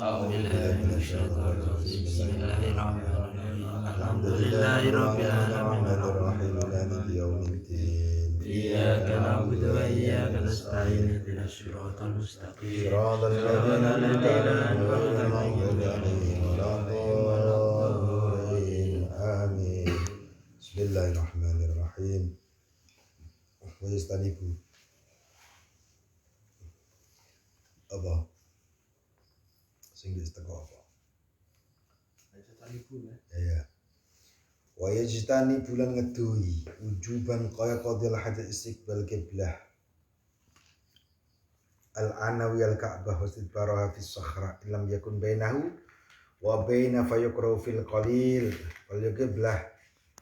أعوذ بالله من الشيطان الرجيم بسم الله الرحمن الرحيم الحمد لله رب العالمين الرحيم مالك يوم الدين إياك نعبد وإياك نستعين اهدنا الصراط المستقيم صراط الذين أنعمت عليهم ولا الضالين آمين بسم الله الرحمن الرحيم ويستنيبوا apa sing istiqomah apa ya wa yajtani bulan ngedoi wujuban kaya qadil hajat istiqbal qiblah al-anawi al-ka'bah wastidbaraha fi sakhra illam yakun bainahu wa baina fayukrahu fil qalil wal qiblah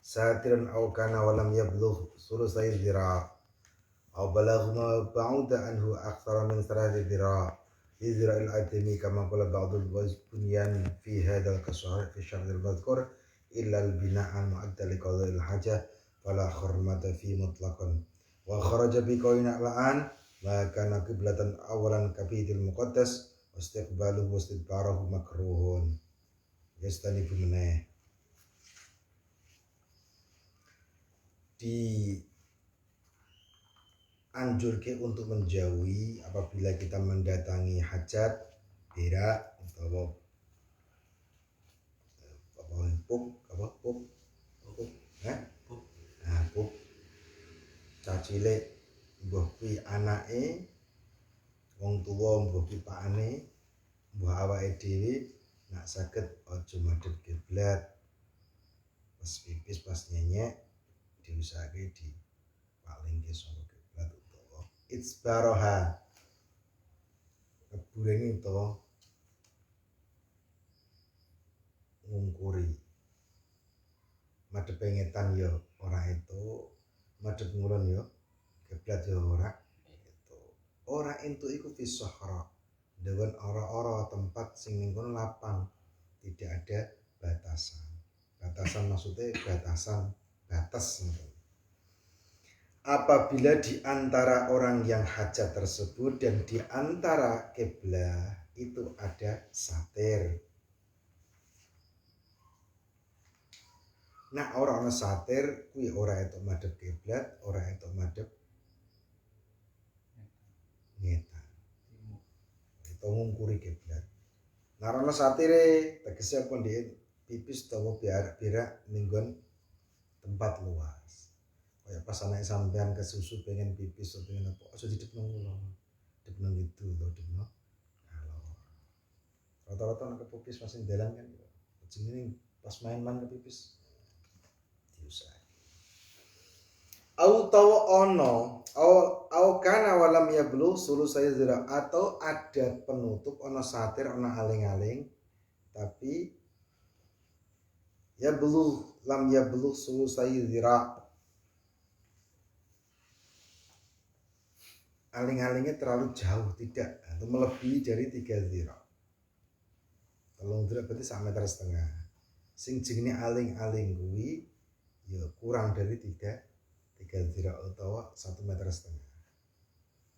satiran aw kana wa lam yablugh sulusai dhira aw balagha ba'uda anhu akthara min thalathi dhira إذرا العدمي كما قال بعض البنيان في هذا الكسر في الشرط المذكور إلا البناء المؤدى لقضاء الحاجة فلا حرمة فيه مطلقا وخرج بقولنا الآن ما كان قبلة أولا كبيت المقدس واستقباله واستدباره مكروه يستنيب منه anjurke untuk menjauhi apabila kita mendatangi hajat, berak, atau pup, cacile, mbuh kuwi anake, wong tuwa mbuh kuwi pakane, mbuh awake dhewe nak saged aja madhep kiblat. Pas pipis pas nyenyek diusahake di palingke saka Itsbaroha kebureni utawa ngungkuri madhep pengetan ya ora itu madhep ngulon ya kiblat ya ora itu ora entuk iku fi sahra dewen ora-ora tempat sing ning kono lapang tidak ada batasan maksudnya batas apabila di antara orang yang hajat tersebut dan di antara kiblah itu ada satir. Nah, orang satir kuwi ora itu madhep kiblat, ora itu madhep ngetan. Itu ngungkuri kiblat. Nah, ana satire tegese apa ndek pipis utawa berak ninggon tempat luas. Kayak pas anak sampean kesusu pengen pipis atau pengen apa aja didep nang kula didep nang itu lho didep nang alor rata-rata nek pipis pas ning dalan kan jenenge pas main-main ke pipis diusah au tawa ono au kana walam yablu sulusai zira atau ada penutup ono satir ono aling-aling tapi lam yablu sulusai zira aling-alingnya terlalu jauh tidak atau melebihi dari 3 zira. Telung zira berarti 1,5 meter. Sing jenenge aling-aling kuwi ya kurang dari 3 zira utawa 1,5 meter.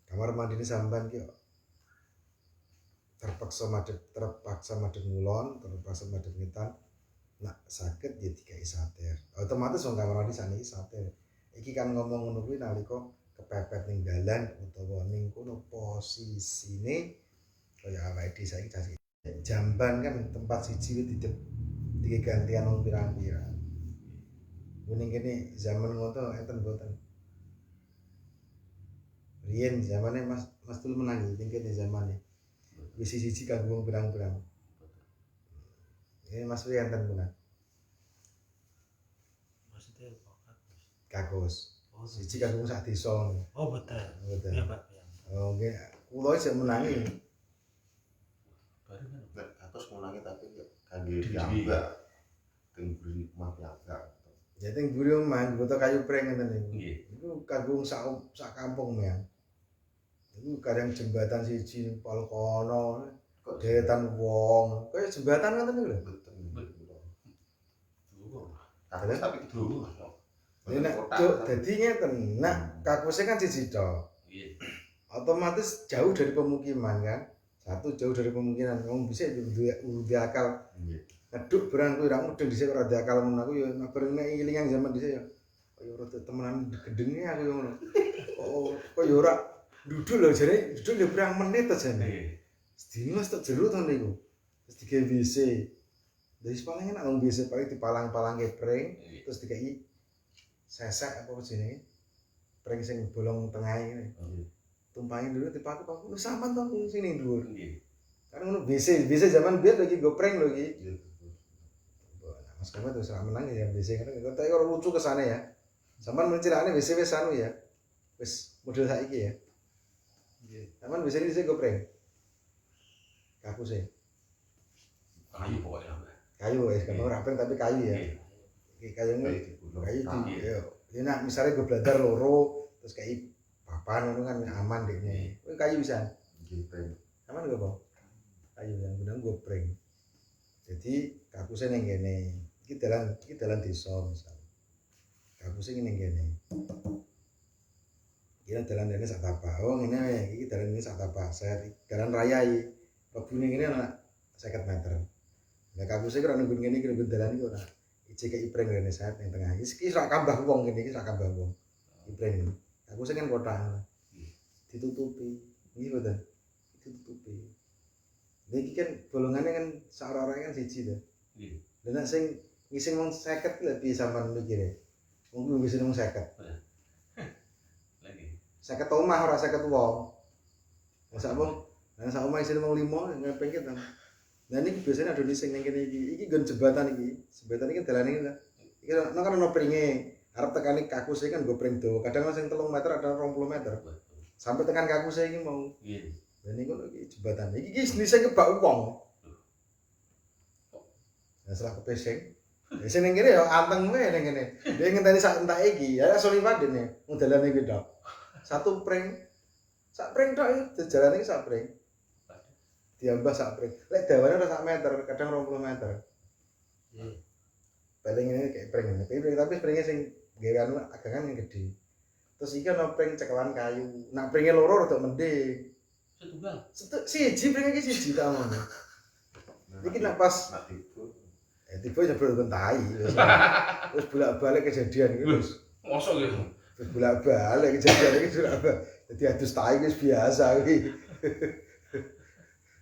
Kamar mandi sampean ki terpaksa madhep ngulon, terpaksa madhep ngetan. Nak saged ya dikai satir. Otomatis wong kamar mandi saniki satir. Iki kan ngomong ngono kuwi nalika kepepet ning dalan utawa ning kono posisine kaya awake dhewe saiki cacing jamban kan tempat siji didep digantian wong pirang-pirang. Kuning kene zaman ngono enten mboten. Riyen zamane Mas Tul menangi ning kene zamane. Wis siji kanggo wong pirang-pirang. Ini Mas Rian enten punah. Maksudnya Kakus. Siji kanggo sak desa. Oh betul. Betul. Ya Pak. Oh nggih, kula sik menangi. Bareng kan atus menangi tapi kangge diambak. Teng buri omah piyambak. Ya teng buri omah boto kayu preng ngeten niku. Nggih. Iku kanggo sak kampung ya. Iku kadang jembatan siji pol kono, deretan wong. Kaya jembatan ngoten niku lho. Betul. Tapi dulu. Nek dadi ngeten, nak kakuse kan siji tok. Nggih. Otomatis jauh dari pemukiman kan. Satu jauh dari kemungkinan wong bisa di akal. Nggih. Ngeduk barang kuwi ra mudeng dhisik ora di akal men aku ya bareng nek ilingan zaman dhisik ya. Kaya ora temenan gedenge aku ngono. Kok ya ora duduk lho jare duduk lho pirang menit aja nih. Sedino wis tak jero to niku. Terus digawe WC. Dari paling enak wong WC paling dipalang-palang pring terus dikai sesek apa jenenge? Pring sing bolong tengah ini. Tumpangin dulu dipaku-paku lu sampean to sing ning dhuwur. Nggih. Karena ngono WC zaman biyen lagi go pring lho iki. Mas kamu terus menang ya WC kan tapi kalau lucu kesana ya. Sampean mencirane WC wis anu ya. Wis model saiki ya. Nggih. Sampean WC iki go pring. Kaku sih. Kayu pokoknya. Kayu wis kan ora pring tapi kayu ya. Iki kayune kayu di yo. Ya nak misalnya gue belajar loro terus kayak papan itu kan aman deh nih. Kayu bisa. Nggih, pring. Aman gak, Bang? Kayu yang benar gue pring. Jadi kakuse ning kene. Iki dalan desa misal. Kakuse ning kene. Iki dalan sak tapak. Oh ngene wae, iki dalan ini sak tapak. Saya dalan raya iki. Lebune ngene ana 50 meter. Lah kakuse kira nunggu ngene iki nunggu dalan iki ora. Iki kaya pring rene saat ning tengah. Iki sak kambah wong kene iki sak kambah wong. Pring. Kakuse kan kotak. Ditutupi. Nggih mboten. Ditutupi. Lha iki kan bolongane kan sak ora-ora kan siji to. Nggih. Lah nek sing ngising wong 50 lha piye sampean mikire? Wong kuwi wis wong 50. Lagi. 50 omah ora 50 wong. Masa wong, nek sak omah isine wong 5 ngepengke to. Lah niki biasane ada sing ning kene iki. Iki nggon jembatan iki. Jembatan iki dalane iki. Iki kan ono pringe. Arep tekani kakuse kan nggo pring dawa. Kadang sing 3 meter ada 20 meter. Sampai tekan kakuse iki mau. Nggih. Lah niku iki jembatan. Iki jenise kebak wong. Nah, setelah kepesing. Wis ning kene ya anteng wae ning kene. Dia ngenteni sak entake iki, ya iso liwat dene. Wong dalane iki tok. Satu pring. Sak pring tok iki jalan iki sak pring. Diambah sak pring. Lek dawane ora sak meter, kadang 20 meter. Paling ini kayak pring ini. Tapi pringnya sing gawe anu agangan yang gede. Terus iki ana pring cekelan kayu. Nak pringe loro rada mending. Setunggal. Siji pring iki siji ta ngono. Iki nak pas tiba ya belum tai. Terus bolak-balik kejadian iki wis. Mosok gitu. Terus bolak-balik kejadian iki bolak-balik. Dadi adus tai wis biasa iki.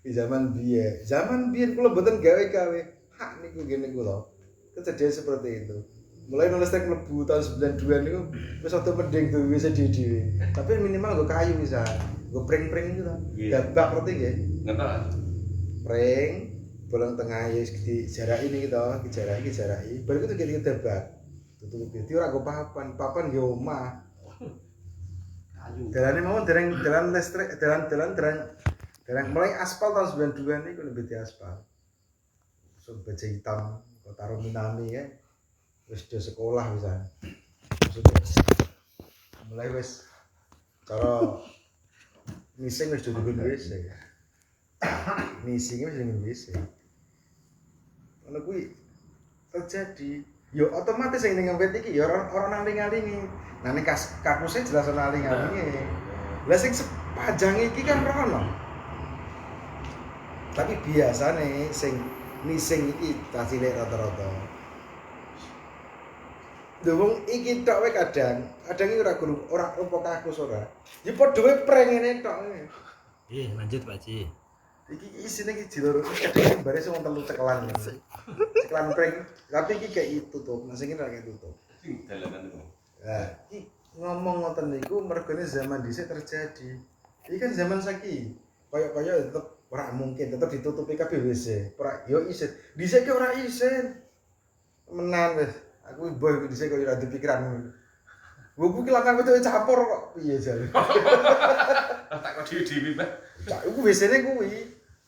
Di zaman biyen kula mboten gawe-gawe. Hak niku ngene kula. Kejadian seperti itu. Mulai nulis tek mlebu tahun 92 niku wis ora mending duwe wis dhewe. Tapi minimal nggo kayu bisa. Nggo pring-pring itu to. Dabak ngerti nggih? Ngerti. Pring bolong tengah ya dijaraki niki to, dijaraki. Bar iku iki dabak. Tutupi. Dadi ora nggo papan nggih omah. Kayu. Dalane mawon dalan listrik, dalan mulai aspal tahun 92 niku lebih di aspal. So baja hitam Kota Minami ya. Wis do sekolah bisa. Maksudnya mulai wis cara ngising wis do WC. Ngising wis do WC. Ono kuwi terjadi. Yo otomatis sing ning wit iki ya ora naling-alingi. Nah ning kakuse jelas ora naling-alingi. Lah sing sepanjang iki kan rono. Tapi biasane sing nising iki cah cilik rata-rata. Lho wong iki tok wae kadang iki ora rupa kakus ora. Ya padha wae prank ngene tok. Lanjut Pak Ji. Iki isine iki diloro kadang bare sing telu cekelan. Cekelan prank, tapi iki kayak tutup, nah sing iki ora kayak tutup. Sing dalanan iku. Nah, iki ngomong ngoten niku mergane zaman dhisik terjadi. Iki kan zaman saiki. Kaya tetep ora mungkin tetep ditutupi kabeh WC. Ora yo isin. Dhisik ki ora isin. Menan wis. Aku boy dhisik kok ora dipikiran. Gua ki lakang wedok capur kok piye jare. Tak kok dhewe-dhewe, Pak. Cak iku WC-ne kuwi.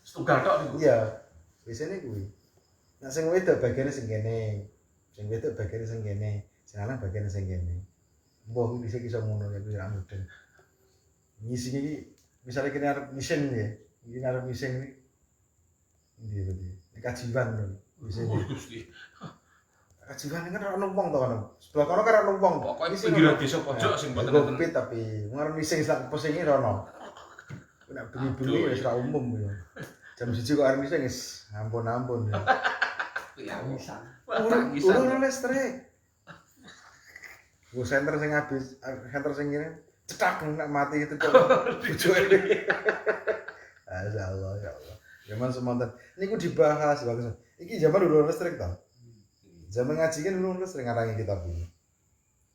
Setunggal tok niku. Iya. WC-ne kuwi. Nah sing wedok bagiane sing kene. Sing wedok bagiane sing kene. Sing lanang bagiane sing kene. Mbah iki dhisik iso ngono ya kuwi ra mudeng. Ngisi iki misale kene arep mesin ya. Iki arep mesin iki. Ndi berarti? Kajiban lho. WC-ne. Kajiban kan ora ono wong to kan. Sebelah kono kan ono wong. Pokoke pinggiran desa pojok sing mboten ngopi tapi ngarep mesin sak pesinge ora ono. Nek bengi-bengi wis ra umum ya. Jam 1 kok arep bisa wis ampun-ampun ya. Tangisan. Urung listrik. Gue senter sing habis, senter sing ngene cetak nek mati itu kok bojoke. Ya Allah, ya Allah. Zaman semonten niku dibahas bagus. Iki zaman urung listrik ta. Zaman ngaji kan urung listrik ngarangi kitab ini.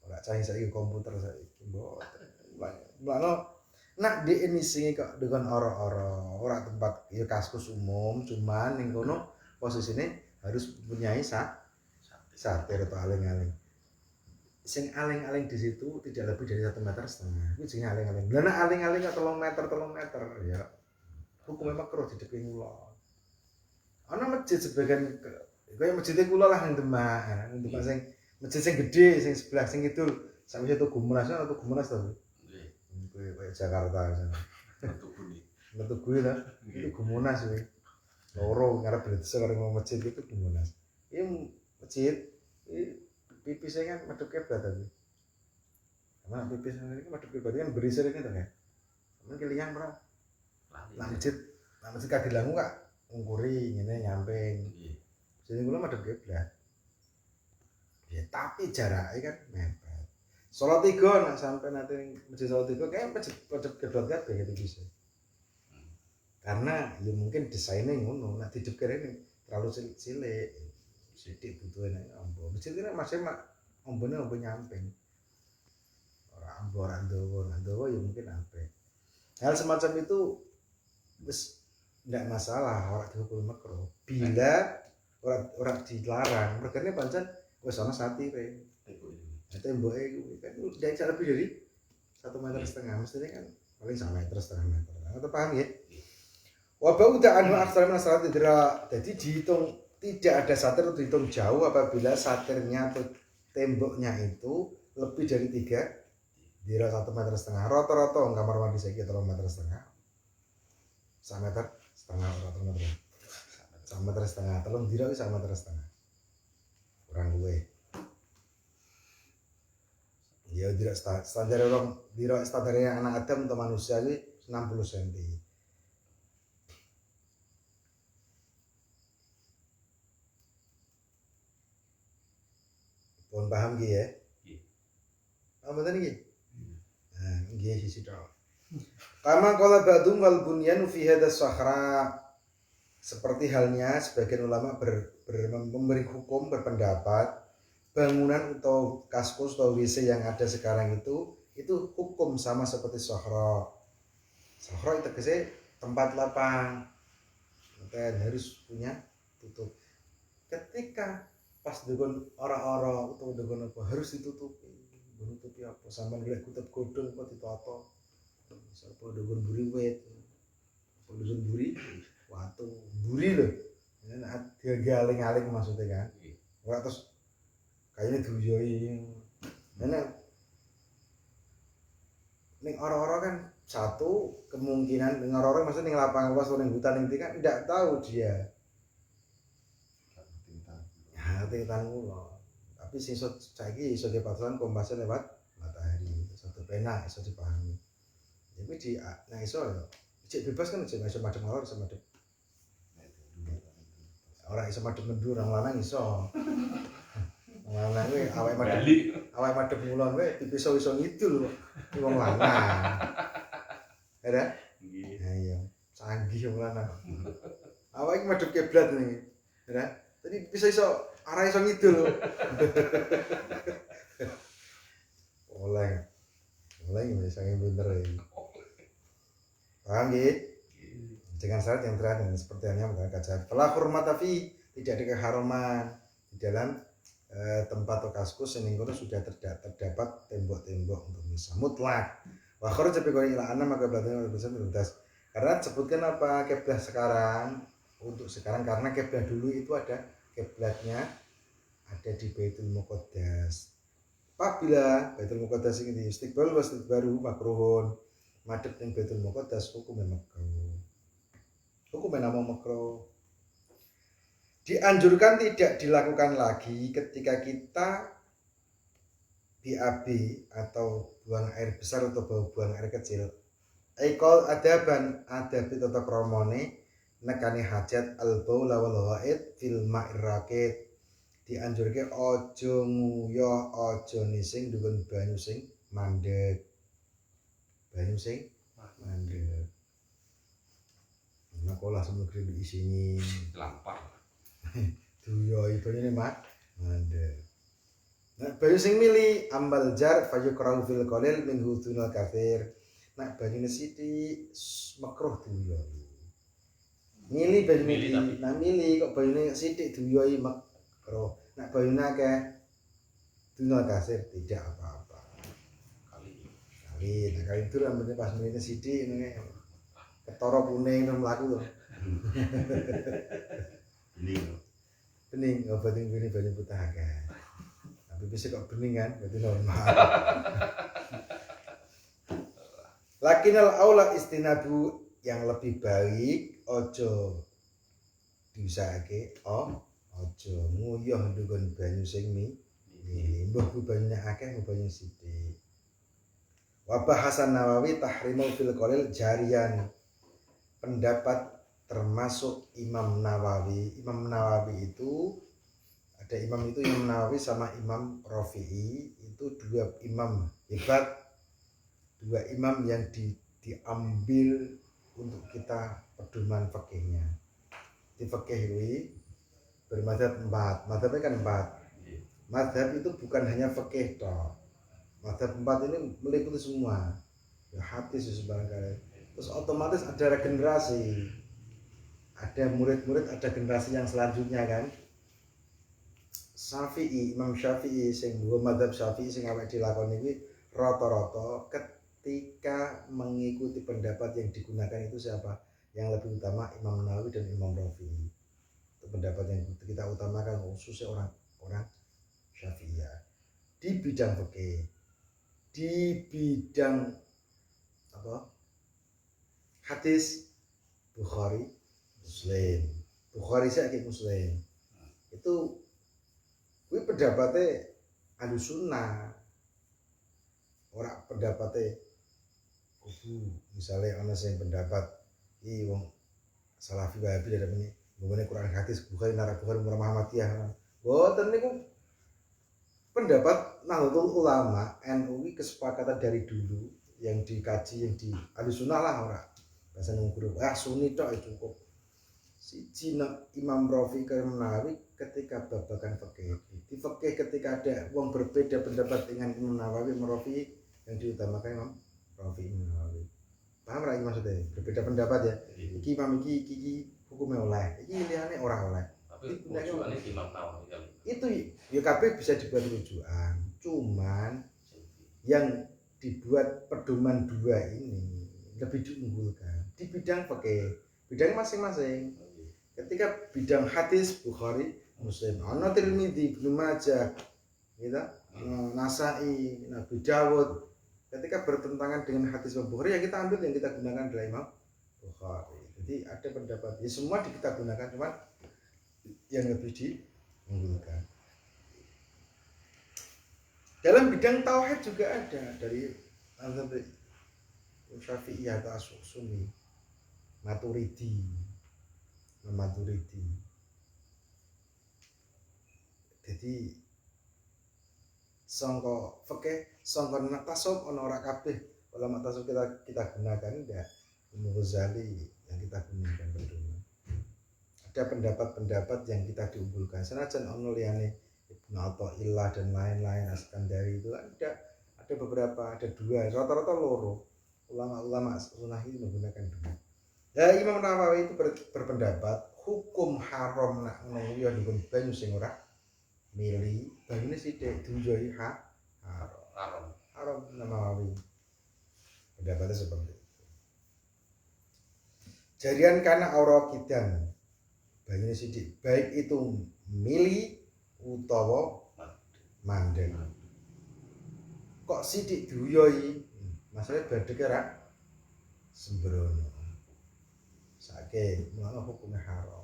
Ora cah saiki komputer saiki mboten. Mulane nak di ini sing kok dengan ora tempat ya kaskus umum, cuman ning kono posisine harus mempunyai satir atau aling-aling. Sing aling-aling di situ tidak lebih dari 1,5 meter. Kuwi jenenge aling-aling. Lah nek aling-aling kok 3 meter ya hukumnya makruh di depan kula. Ana masjid sebagian kaya masjid kula lah nang Demak, nang Demak sing masjid sing gedhe sing sebelah sing kidul, sampe Tugu Monas atau Tugu Monas to. Nggih. Kayak Jakarta sana. Metu kuwi ta. Tugu Monas kuwi. Loro ngarep desa karo masjid itu Tugu Monas. Iki masjid pipisnya kan madhep kiblat tadi. Karena pipis ini madhep kiblat kan berisir ini to ya. Mungkin liyang ora. Lah masjid Kadilangu kak ngungkuri ngene nyamping. Jadi kula madhep kiblat. Ya tapi jaraknya kan mepet. Salat 3 nak sampai nanti masjid salat 3 kayak madhep kiblat kabeh gitu bisa. Karena ya mungkin desainnya ngono, nak didep kene terlalu cilik. Sidik butuhnya ambo. Masjid kene masih ombone ombo nyamping. Ora ambo ora ndawa ya mungkin apik. Hal semacam itu wis ndak masalah, ora dihukum makruh. Bila ora dilarang, regane pancen wis ana satire. Temboke kuwi kan ndak bisa lebih dari 1,5 meter, mestinya kan paling 1,5 meter. Anda paham ya? Wa ba'da anhu aksara min salat idra. Jadi dihitung tidak ada satir itu dihitung jauh apabila satirnya atau temboknya itu lebih dari 3 dira 1,5 meter. Rata-rata kamar mandi saiki 3,5 meter. 1,5 meter rata-rata. 1,5 meter, telung dira 1,5 meter. Kurang luwe. Ya dira standar orang dira standarnya anak Adam atau manusia ini 60 cm. Pun paham nggih ya? Nggih. Paham mboten nggih? Nah, nggih sisi tok. Kama qala ba'dhum wal bunyanu fi hadha sahra. Seperti halnya sebagian ulama memberi hukum berpendapat bangunan atau kaskus atau WC yang ada sekarang itu hukum sama seperti sahra. Sahra itu tegese tempat lapang. Dan harus punya tutup. Ketika pas dengan orang-orang atau dengan apa harus ditutupi. Menutupi apa? Sampai golek kutub godhong apa ditata. Sapa dengan buri wit. Apa dengan buri? Watu buri lho. Nek digaling-aling maksudnya kan. Ora terus kayaknya duyoi. Ning orang-orang kan satu kemungkinan ning orang-orang maksudnya ning lapangan luas ning hutan ning kan tidak tahu dia. Tintan kula. Tapi sesuk saiki iso dipasang kompasnya lewat matahari. Satu pena iso dipahami. Jadi di nek iso ya cek bebas kan cek iso madhep ngalor iso madhep. Ora iso madhep mendur nang lanang iso. Lanang kuwi awake madhep ngulon kuwi iso ngidul kok. Wong lanang. Ada? Nggih. Ha iya. Canggih wong lanang. Awake madhep kiblat nih. Ada? Tadi bisa iso arah iso ngidul. Oleh bisa pinter ya. Paham nggih? Dengan syarat yang terakhir seperti yang kaca. Fala hurmata fi, tidak ada keharuman di dalam tempat atau kaskus yang kono sudah terdapat tembok-tembok untuk misa mutlak. Wa kharaja bi qawli ila anna maka berarti bisa berdas. Karena sebutkan apa kiblat sekarang untuk sekarang karena kiblat dulu itu ada kiblatnya ada di Baitul Muqaddas. Apabila Baitul Muqaddas ini istiqbal wasdid baru makruhun madhep ning Baitul Muqaddas hukumnya makruh. Hukumnya nama makruh. Dianjurkan tidak dilakukan lagi ketika kita BAB atau buang air besar atau buang air kecil Aikol adaban adabi tata kramane nekani hajat al-baula wal ghaid fil ma'iraqid dianjurke aja nguyah aja nising ndukun banyu sing mandhek. Banyu sing mandhek. Nek olah semegri di sini Lampar. duyo itu ini mandhek. Nek banyu sing mili ambal jar fayukrahu fil qalil min hudunal kafir. Nek banyune sithik makruh duyo. Mili banyu mili, nah mili kok banyune sithik duyoi makruh. Nek banyune akeh dunal kafir tidak apa-apa. Kali itu rambutnya pas milihnya sithik ngene. Ketara kuning nang mlaku to. Bening obat ini banyu putih akeh. Tapi bisa kok bening kan, berarti normal. Lakinal aula istinabu yang lebih baik ojo diusahake ojo nguyah ndukun banyu sing mbah banyune akeh mbah banyu sithik. Wa bahasan Nawawi tahrimul fil qalil jarian. Pendapat termasuk Imam Nawawi. Imam Nawawi itu ada Imam Nawawi sama Imam Rafi'i itu dua imam hebat. Dua imam yang diambil untuk kita pedoman fikihnya. Di fikih ini bermadzhab 4. Madzhabnya kan 4. Madzhab itu bukan hanya fikih toh. Madzhab 4 ini meliputi semua. Ya hadis sebarang. Terus otomatis ada regenerasi. Ada murid-murid, ada generasi yang selanjutnya kan. Syafi'i, Imam Syafi'i sing madzhab Syafi'i sing awake dilakoni iki rata-rata ketika mengikuti pendapat yang digunakan itu siapa? Yang lebih utama Imam Nawawi dan Imam Rafi'i. Itu pendapat yang kita utamakan khususnya orang Syafi'iyah. Di bidang fikih, di bidang apa? Hadis Bukhari, Muslim. Bukhari saiki Muslim. Itu kuwi pendapatnya Ahlussunnah. Ora pendapatnya kubu misalnya ana sing pendapat iki wong Salafi Wahabi ada ini ngomongnya Quran hadis Bukhari narah Bukhari Muhammadiyah. Boten niku pendapat Nahdlatul Ulama NU kesepakatan dari dulu yang dikaji yang di Ahlussunnah lah ora bahasa nang guru Sunni tok cukup. Siji Imam Rafi'i Imam Nawawi ketika babakan fikih. Di fikih ketika ada wong berbeda pendapat dengan Imam Nawawi Imam Rafi'i yang diutamakan Imam Rafi'i Imam Nawawi. Paham ra maksudnya? Berbeda pendapat ya. Iki Imam iki hukumnya oleh, iki liyane ora oleh. Tapi rujukane Imam Nawawi kan. Itu ya kabeh bisa dibuat rujukan. Cuman yang dibuat pedoman dua ini lebih diunggulkan di bidang fikih, bidang masing-masing. Ketika bidang hadis Bukhari, Muslim, ana Tirmidzi, Ibnu Majah, gitu, Nasa'i, Nabi Dawud. Ketika bertentangan dengan hadis Bukhari ya kita ambil yang kita gunakan adalah Imam Bukhari. Jadi ada pendapat, ya semua kita gunakan, cuman yang lebih diunggulkan. Dalam bidang tauhid juga ada dari Syafi'iyah atau Sunni, Maturidi. Jadi sangka fikih, sangka tasawuf ana ora kabeh ulama tasawuf kita gunakan ndak Imam Ghazali yang kita gunakan pedoman. Ada pendapat-pendapat yang kita diunggulkan. Senajan ana liyane Ibnu Athaillah dan lain-lain Askandari itu ada beberapa, ada dua, rata-rata loro. Ulama-ulama sunnah ini menggunakan dua. Ya Imam Nawawi itu berpendapat hukum haram nak nguyuh ndukun banyu sing ora mili, banyune sithik dunjoi haram Nawawi. Pendapatnya seperti itu. Jarian kana aura kidan banyune sithik, baik itu mili utawa mandek. Kok sithik duyoi? Masalah badheke ra sembrono. Sake mulane hukumnya haram.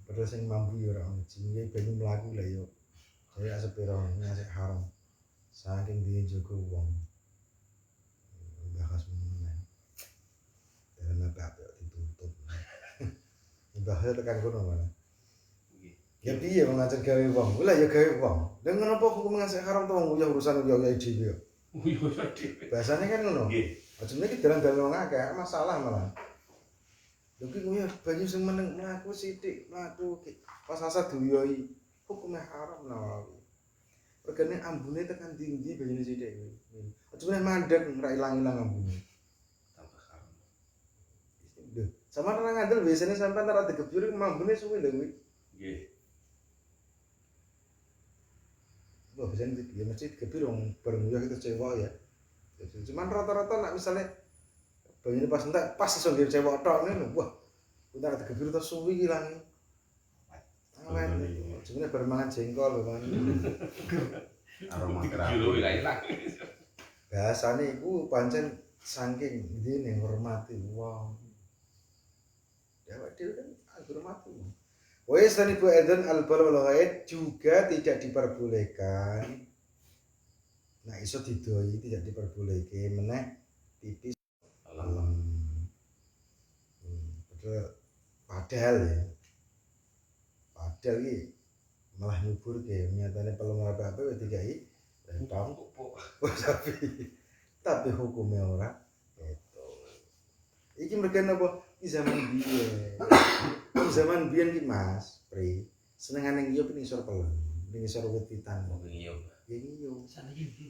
Padahal sing mampu ya ora ono jenenge banyu mlaku lah yo. Kaya sepiro ngasih haram. Saking dia jaga wong. Bahas apik ditutup. Mbahnya tekan kono mana? Ya Nggih. piye wong ngajak gawe wong? Lah ya gawe wong. Lah ngono hukum ngasih haram to wong ya urusan ya dhewe. Iya dhewe. Bahasane kan ngono. Nggih. Aja nek dalan-dalan wong akeh masalah malah. Lho ki ya banyu sing meneng mlaku sithik, mlaku pas asa duyoi hukumnya haram lah. Regane ambune tekan tinggi banyune sithik kuwi. Aja meneh mandek ora ilang-ilang ambune. Tambah haram. Lho, sama nang ngandel biasane sampean ora digebyur ambune suwe lho kuwi. Nggih. Wah, biasanya ya mesti digebyur wong bareng ya kita cewek ya. Cuman rata-rata nak misalnya banyune pas entek pas iso nggih cewek tok ngene wah. Kita ora digebyur terus suwi ki ilange. Awen. Jenenge bar mangan jengkol lho kan. Aroma Jero terapi. ilang. Bahasane iku pancen saking ndine ngurmati wong. Ya dhewe kan ngurmati wong. Wa yastanibu adzan al-bal wal ghaid juga tidak diperbolehkan. Nah iso didoi tidak diperbolehkan meneh pipis malam. Padahal ya. Padahal iki malah nyubur ke nyatane pelung apa-apa wis dikai lempang tapi hukumnya ora itu. Iki mereka apa? Di zaman biyen. Zaman biyen ki Mas, Pri. Senengane ngiyo ning isor pelem, ning isor wit-witan. Oh iya. Ya ngiyo. Saniki ndi?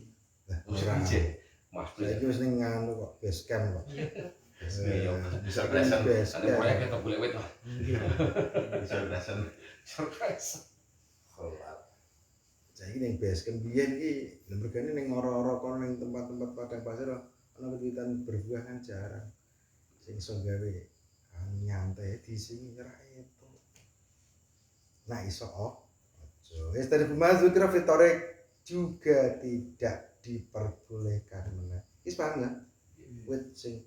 Lah, Wis ora. piye? Mas Saiki wis ning nganu kok, base camp kok. Iya, bisa Base belasan. Ada proyek camp. ketok golek wit lah. Bisa belasan. Surprise. Saiki ning base camp biyen ki lha mergane ning ora-ora kono ning tempat-tempat padang pasir ana wit-witan berbuah kan jarang. Sing iso gawe nyantai di sini ora itu. Nah iso aja. Wis tadi pemazul kira fitorek juga tidak diperbolehkan meneh. Wis paham ya? Wit sing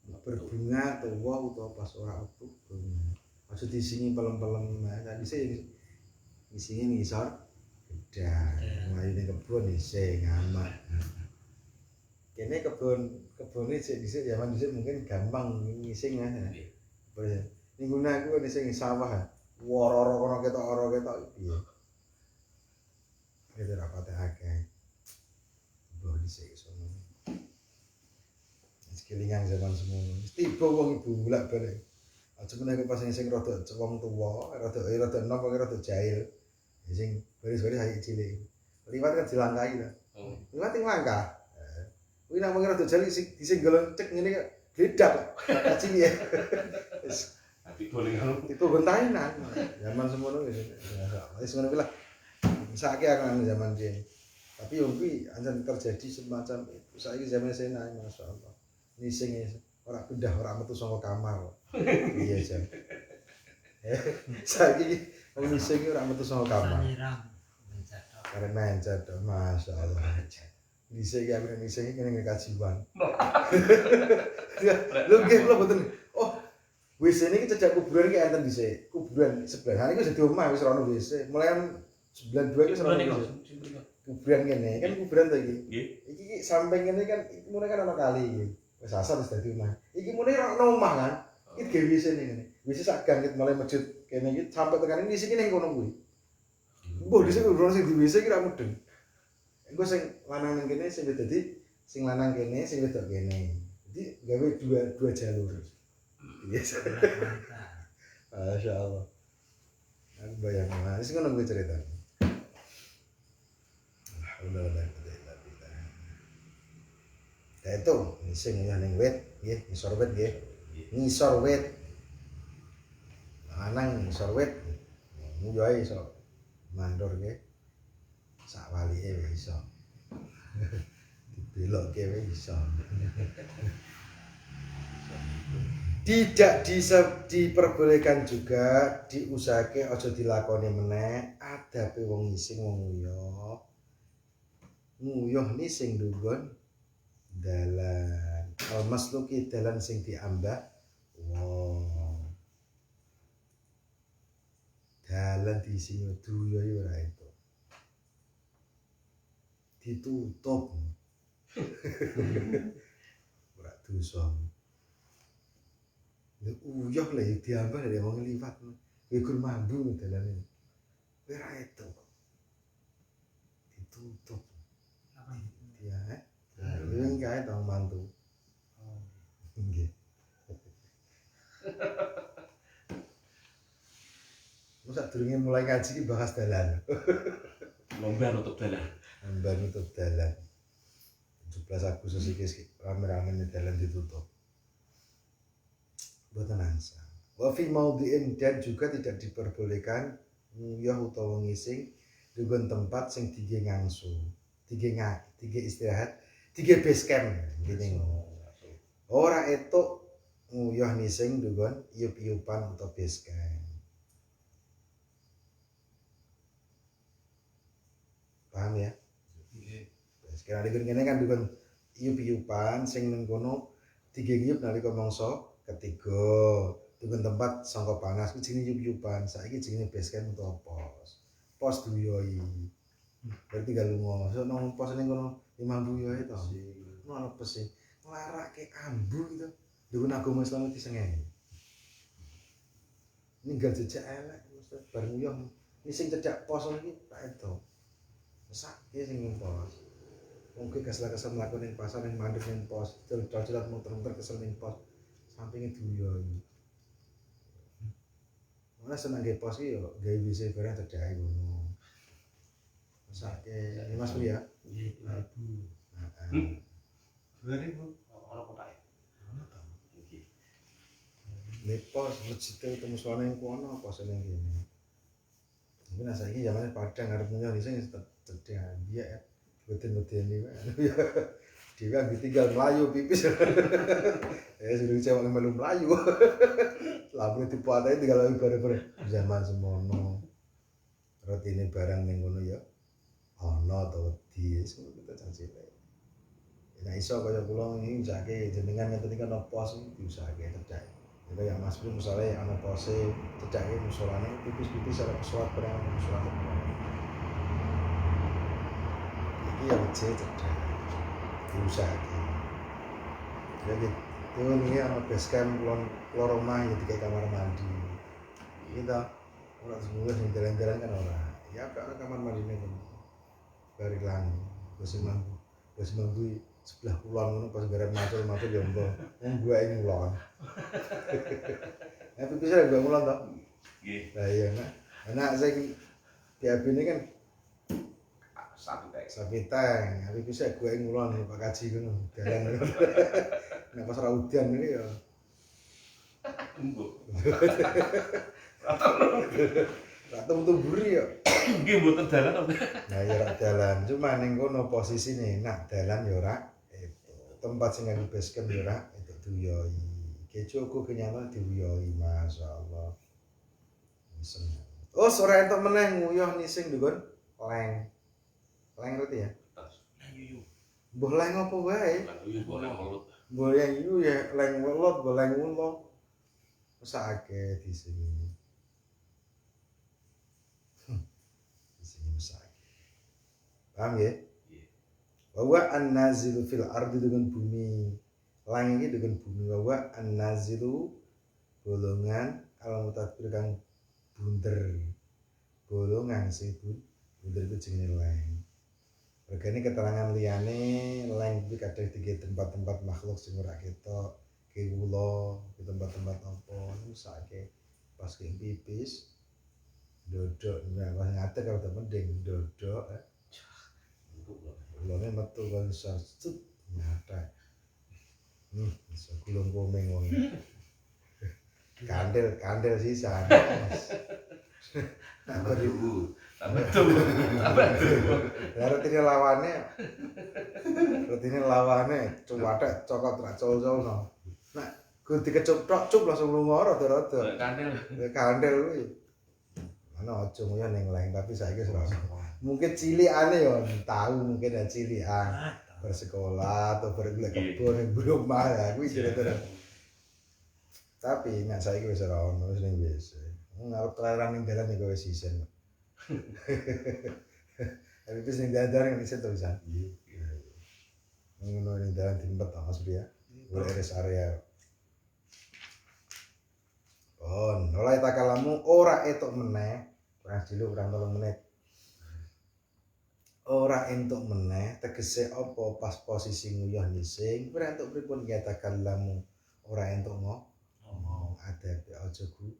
berbunga tua utawa pas ora utuh bunga. Maksud di sini pelem-pelem tadi sih di sini ngisor udah melayu ning kebun isih ngamat. Kene kebun iki dhisik zaman dhisik mungkin gampang ngising ya. Boleh. Ning guna aku sing sawah. Woro-woro kono ketok ora ketok piye. Itu rapate akeh. Mbah dhisik sono. Sekelingan zaman semono. Mesti wong ibu bolak-balik. Aja meneh pas sing rada wong tuwa, rada enom kok rada jahil. Sing baris-baris ae cilik. Liwat kan dilangkahi ta. Oh. Liwat ing langkah. Kuwi nang rada jahil sing golong cek ngene kok gledak. Kaci ya. Wis Tapi boleh ngono. itu gentainan. Zaman semono wis. Wis ngono kuwi lah. Saiki aku nang zaman biyen. Tapi yo kuwi anjen terjadi semacam itu. Saiki zaman senai masyaallah. Nising ora pindah ora metu saka kamar. Iya jan. Saiki wong nising ora metu saka kamar. Karena main jatuh, masyaallah. Nising ya bener nising kene kajian. Lho nggih kula mboten. Oh, WC niki cedhak kuburan ki enten dhisik. Kuburan sebelah niku wis dadi omah wis ora ono WC. Mulai 92 iki wis ora ono WC. Kuburan kene kan kuburan to iki. Nggih. Iki samping kene kan iki mulai kan ono kali iki. Wis asar wis dadi omah. Iki mulai ora ono omah kan. Iki gawe WC ning ngene. WC sak gang mulai masjid kene iki sampai tekan ini sing ning kono kuwi. Mbah dhisik ora sing di WC ki ra mudeng. Engko sing lanang ning kene sing dadi sing lanang kene sing wedok kene. Jadi gawe dua jalur. Yes. Masya Allah. Aku bayang mas, ngono gue cerita. Alhamdulillah. Ya itu, sing ning wit, nggih, ngisor wit nggih. Ngisor wit. Lanang ngisor wit. Nguyu ae iso. Mandor nggih. Sak walike wis iso. Dibelokke wis iso. Tidak diperbolehkan juga diusahake aja dilakoni meneh adabe wong ngising wong nguyuh. Nguyuh ni sing ndunggon dalan. Al-masluki dalan sing diambah wong. Dalan diisi duya ora itu. Ditutup. Ora dosa. Uyah lah ya diambah dari wong liwat. Kowe gur mambu dalane. Kowe ra itu. Ditutup. Dia ini kae tong mantu. Nggih. Masa durunge mulai ngaji ki bahas dalan. Lomba nutup dalan. Lomba nutup dalan. 17 Agustus iki rame-rame dalan ditutup. Boten angsa. Wa fi maudhi'in dan juga tidak diperbolehkan nguyah utawa ngising dugun tempat sing dige ngangsu, dige istirahat, dige base camp ngene ngono. Ora etuk nguyah ngising dugun iup-iupan utawa base camp. Paham ya? Nggih. Sekarang dikon kene kan dugun iup-iupan sing ning kono dige ngiyup nalika mangsa ketiga. Dugun tempat sangka panas ku jenenge iup-iupan. Saiki jenenge base camp utawa pos. Pos duyoi. Berarti gak lunga. So nang pos ning kono 5 buyoe to. Ono pese. Nglarake ambu gitu. Dugun agama Islam disengeni. Ninggal jejak elek Ustaz bar nguyah. Ini sing cedhak pos iki tak edo. Mesake sing ning pos. Mungkin kesel-kesel mlaku ning pasar ning mandek ning pos. Dol-dolan muter-muter kesel ning pos. Sampinge duyoi. Mana seneng ge pos iki yo gawe WC barang cedhake ngono. Mesake Mas Bro ya. Nggih, Ibu. Heeh. Berarti Bu ora kotak. Ono to. Nggih. Nek pos masjid ketemu suwane ning kono pos ning kene. Mungkin saiki zamane Padang arep menyang sing cedhak biya ya. Beten-beteni wae. Dia ditinggal melayu pipis. Sudah cewek melu melayu. Lalu dipuatai tinggal lagi bareng-bareng zaman semono. Rotine barang ning ngono ya. Ana to wedi semua kita cancile. Nek iso kaya kula iki njake jenengan ngeten iki ana pos diusahake cedhak. Jadi yang Mas Bro misalnya ana pose cedhake musolane pipis-pipis arep sholat bareng musola. Iki ya cedhak. Diusahake. Jadi itu ini ana base camp keluar rumah ya dikai kamar mandi. Kita ora semua sing jalan-jalan kan ora. Ya ada kamar mandi ning bari lang. Wis mampu sebelah kulon ngono pas garap macul-macul ya mbok. Wong gua ing kulon. Tapi bisa gua kulon to? Nggih. Lah iya nak. Anak sing diabine kan sapi tank, tapi bisa gue ngulon nih Pak Kaji ngono, dalan. Nek pas ra udan iki ya. Mbok. Ratu buri ya. Nggih mboten dalan to. Nah ya ra dalan, cuma ning kono posisine nak dalan ya ora itu. Tempat sing nganggo base camp ya ora itu duyoi. Kecoku kenyalo diuyoi masyaallah. Miseng. Oh sore entuk meneh nguyuh nising dukun leng. Leng ngerti ya? Yuyu. Mbah leng apa wae? Yuyu boleh melut. Mbah yang yu ya leng welot, mbah leng ulo. Mesake di sini. Di sini mesake. Paham ya? Iya. Bahwa an-nazilu fil ardi dengan bumi. Lang ini dengan bumi. Bahwa an-nazilu bolongan al-mutadbir kang bunder. Bolongan sing bunder itu jenenge leng. Regane keterangan liyane leng kuwi kadang tinggi tempat-tempat makhluk sing ora ketok, ke kula, ke tempat-tempat apa sakake pas ke pipis dodok pas ngatek kalau mending dodok ulane metu kan sut nyata. Iso gulung komeng wong. Kandel sisa. Apa dulu? Betul. Lah rutine lawane cuwathek cokot ra col-col no. Nek gur dikecup tok cup langsung lunga rada-rada. Kandel kuwi. Ana aja ngoyo ning leng tapi saiki wis ora. Mungkin cilikane ya tahu mungkin ya cilikan bersekolah atau bergolek kebon ning rumah ya kuwi cerita. Tapi nek saiki wis ora ono wis ning WC. Ngarep telaran ning dalan iki wis isin. Tapi bis ning dalan kan isin to bisa. Ngono ning dalan dimpet to Mas ya. Boleh rest area. telepon. Oleh takalamu ora etuk meneh, kurang dulu kurang 3 menit. Ora entuk meneh tegese apa pas posisi nguyuh nising, ora entuk pripun ya takalamu. Ora entuk ngomong. Ada aja ku.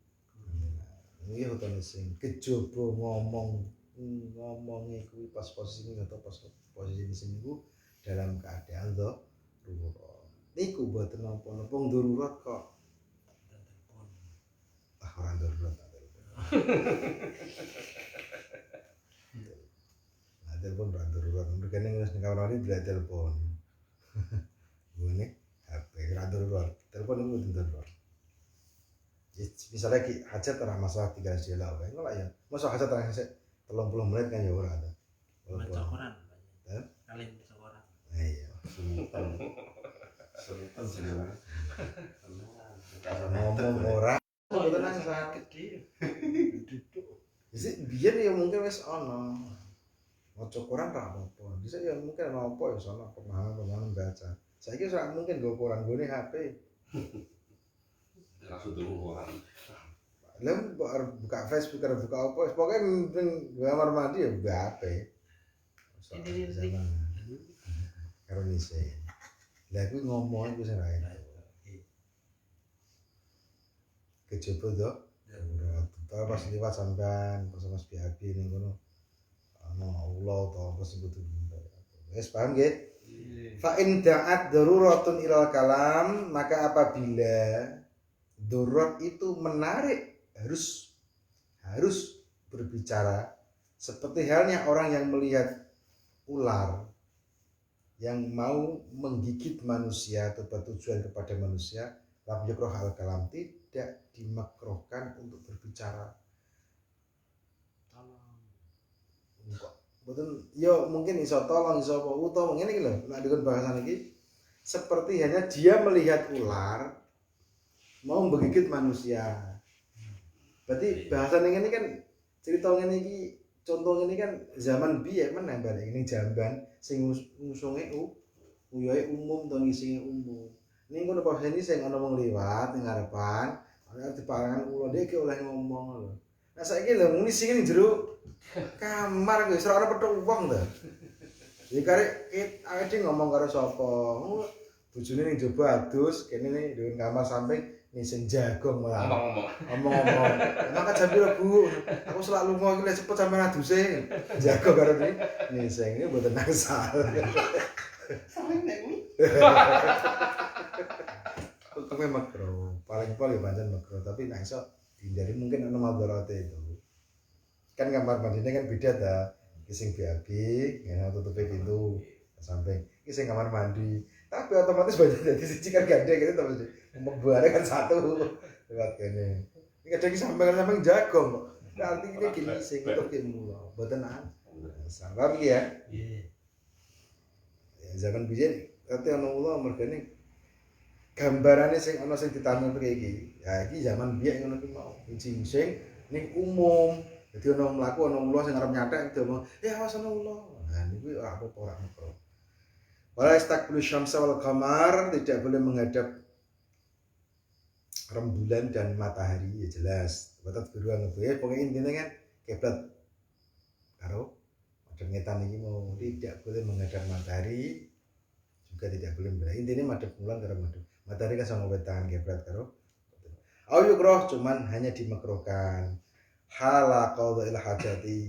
Nguyuh utawa nising, kejaba ngomongi kuwi pas posisi nguyuh atau pas posisi nising niku dalam keadaan darurat. Niku mboten napa-napa darurat kok. Ora darurat. Telepon ora darurat. Mergane wis ning kamar mandi bila telepon. Ngene HP ora darurat. Telepon niku mboten darurat. Misalnya hajat ora masalah 3 jela wae. Ngono ya. Masa hajat ora sik 30 menit kan ya ora ada. Baca Quran. Kalian baca Quran. Iya. Sultan jenenge. Ngomong ora mboten nang sakit iki. Wis biyen ya mungkin wis ana. Maca Quran ra apa-apa. Bisa ya mungkin ana apa ya sono pemahaman baca. Saiki ora mungkin nggo Quran gone HP. Langsung turu Quran. Lem buka Facebook atau buka apa, pokoknya ning kamar mandi ya buka HP. Ini karo nise. Lah kuwi ngomong iku sing ra enak. Kejaba to. Ora pas liwat sampean, pas Mas BAB ning kono. Ana ulah to apa sing kudu. Wis paham nggih? Fa in da'at daruratun ilal kalam, maka apabila darurat itu menarik harus berbicara, seperti halnya orang yang melihat ular yang mau menggigit manusia atau bertujuan kepada manusia, lam yakroh al kalam, tidak dimakrohkan untuk berbicara. Betul, yo mungkin iso tolong iso apa utawa ngene iki lho, nek dikon bahasan iki seperti hanya dia melihat ular mau menggigit manusia. Berarti bahasan ini kan cerita ngene iki contoh ngene kan zaman biyen meneh balik ning jamban sing ngusunge uyohe umum to ngisinge umum. Ning kono posisi sing ana wong liwat ning ngarepan, ana diparangan ulo dhek oleh ngomong lho. Nah saiki lho muni sing ning jero kamar wis ora ana petuk wong to. Ya karek awake ngomong karo sapa? Bojone ning jaba adus, kene ning ndhuwur kamar samping ngising jagong malah. Ngomong-ngomong. Maka jam piro, Bu? Aku selak lunga iki lek cepet sampean aduse. Jagong karo iki ngising iki mboten nangsal. Saling nek kuwi. Tapi makro, paling pancen makro, tapi nek iso dihindari mungkin ana madharate itu. Kan kamar mandinya kan beda ta. Kising BAB, ya tutupe pintu samping. Kising kamar mandi. Tapi otomatis banyak dari siji kan gede gitu terus. Membuarnya kan satu lewat kene. Ini kadang iki samping jagong kok. Nanti kita gini sing untuk mulu. Mboten an. Sabar iki ya. Ya zaman biyen kate ana ulo mergane gambarane sing ana sing ditanam iki. Ya iki zaman biyen ngono ki mau. Sing ning umum. Jadi ana mlaku ana ulo sing arep nyathek ngomong, "Ya awas ana ulo." Nah niku ora apa-apa ora makro. Wala istaqbilu syamsa wal qamar, tidak boleh menghadap rembulan dan matahari ya jelas. Batat beruang itu ya pokoknya intinya kan kiblat karo madhep ngetan iki mau tidak boleh menghadap matahari, juga tidak boleh intinya madhep bulan karo madhep matahari kan sama wetan kiblat karo. Au yukroh cuman hanya dimakruhkan. Hala qadha'il hajati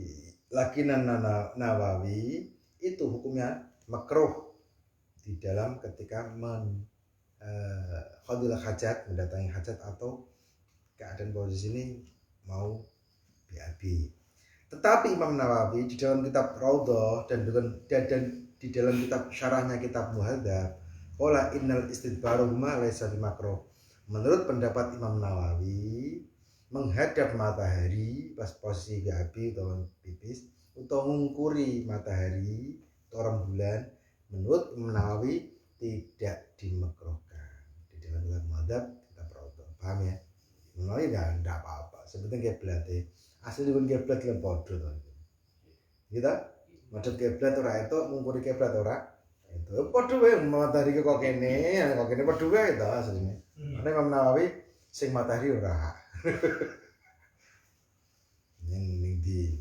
lakinan Nawawi itu hukumnya makruh di dalam ketika qadha'il hajat mendatangi hajat atau keadaan posisi ini mau BAB. Tetapi Imam Nawawi di dalam kitab Raudhah dan di dalam kitab syarahnya kitab Muhadzab qala innal istidbarahuma laisa bimakruh. Menurut pendapat Imam Nawawi menghadap matahari pas posisi BAB atau pipis atau mengungkuri matahari atau rembulan menurut Imam Nawawi tidak dimakruhkan di dalam kitab Muhadzab kita Raudhah. Paham ya? Imam Nawawi enggak apa-apa. Sebetulnya kiblat asli pun kiblat lan padha to. Kita madhep kiblat ora itu mengungkuri kiblat ora itu padha wae matahari kok kene padha wae to asline. Ana Imam Nawawi sing matahari ora Ini di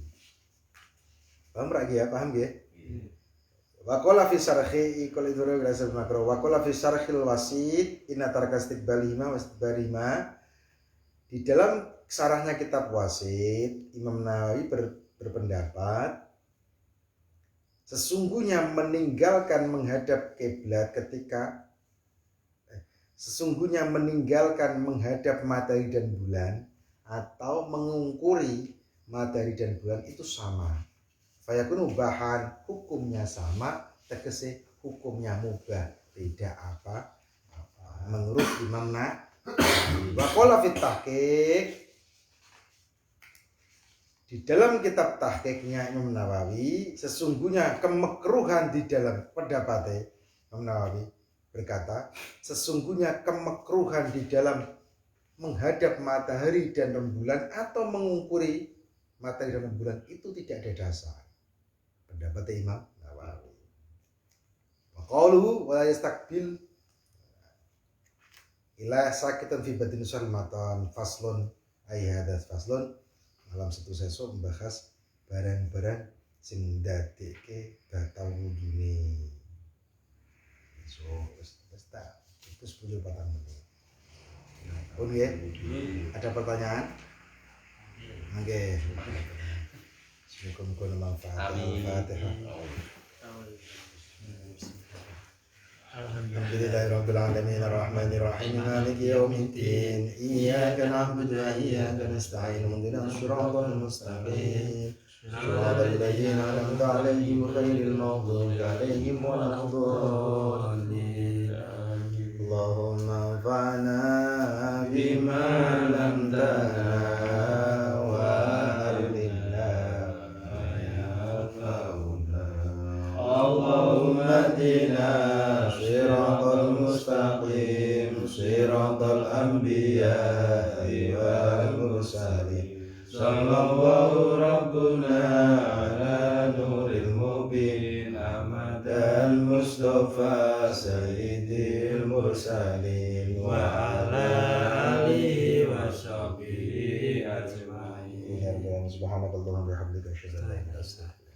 paham lagi ya, paham ya? Wakola fi syarhi ikul idhuru bilasab makro. Wakola fi syarhil wasid inna taraka istiqbalihima wa istiqbarima. Di dalam syarahnya kitab wasid, Imam Nawawi berpendapat sesungguhnya meninggalkan menghadap kiblat sesungguhnya meninggalkan menghadap matahari dan bulan atau mengungkuri matahari dan bulan itu sama. Fayakun ubahan, hukumnya sama, tegese hukumnya mubah, tidak apa menurut Imam Nawawi. Wa qala fit tahqiq, di dalam kitab tahqiqnya Imam Nawawi, sesungguhnya kemakruhan di dalam pendapatnya Imam Nawawi berkata, sesungguhnya kemakruhan di dalam menghadap matahari dan rembulan atau mengungkuri matahari dan rembulan itu tidak ada dasar. Pendapat Imam Nawawi. Qauluhu wa yastaqbil ila sakitan fi batin salmatan faslun ay hadas faslun. Malam satu sesuk membahas barang-barang sing ndadekake batal wudune. So, wis tak itu 10 patang menit. Oke. Ada pertanyaan? Oke. Semoga bermanfaat. Al-Fatihah. Alhamdulillahirabbil alamin arrahmanir rahim maliki yaumiddin iyyaka na'budu wa iyyaka nasta'in ihdinas siratal mustaqim siratal ladzina an'amta 'alaihim ghairil maghdubi 'alaihim waladdallin Allahumma anfa'na bima 'allamtana Allahumma hdina siratal mustaqim siratal anbiya'i wal mursalin sallallahu rabbuna ala nuril mubin amadal mustafa sayyidil mursalin wa ala alihi wa sahbihi ajma'in. Subhanakallahumma wa bihamdika asyhadu an la ilaha illa anta